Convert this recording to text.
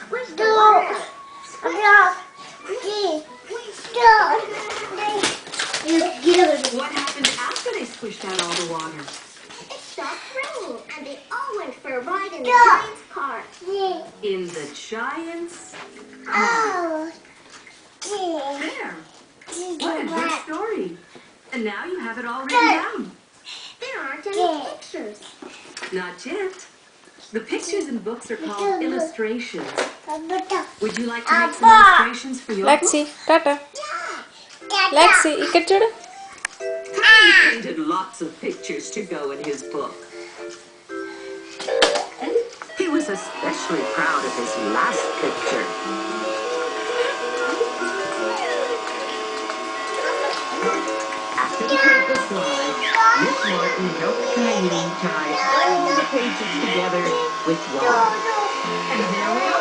Where's the water? What happened after they squished out all the water? It stopped raining, and they all went for a ride in the giant's car. In the giant's Oh. there. What a good story. And now you have it all written down. There aren't any pictures. Not yet. The pictures in books are called illustrations. Would you like to make some illustrations for your Lexi, book? Tata. Lexi, ఇక్కడ చూడు. He painted lots of pictures to go in his book. He was especially proud of his last picture. After the print was dry, Miss Martin helped Caillou tie all the pages together with yarn. And there we are.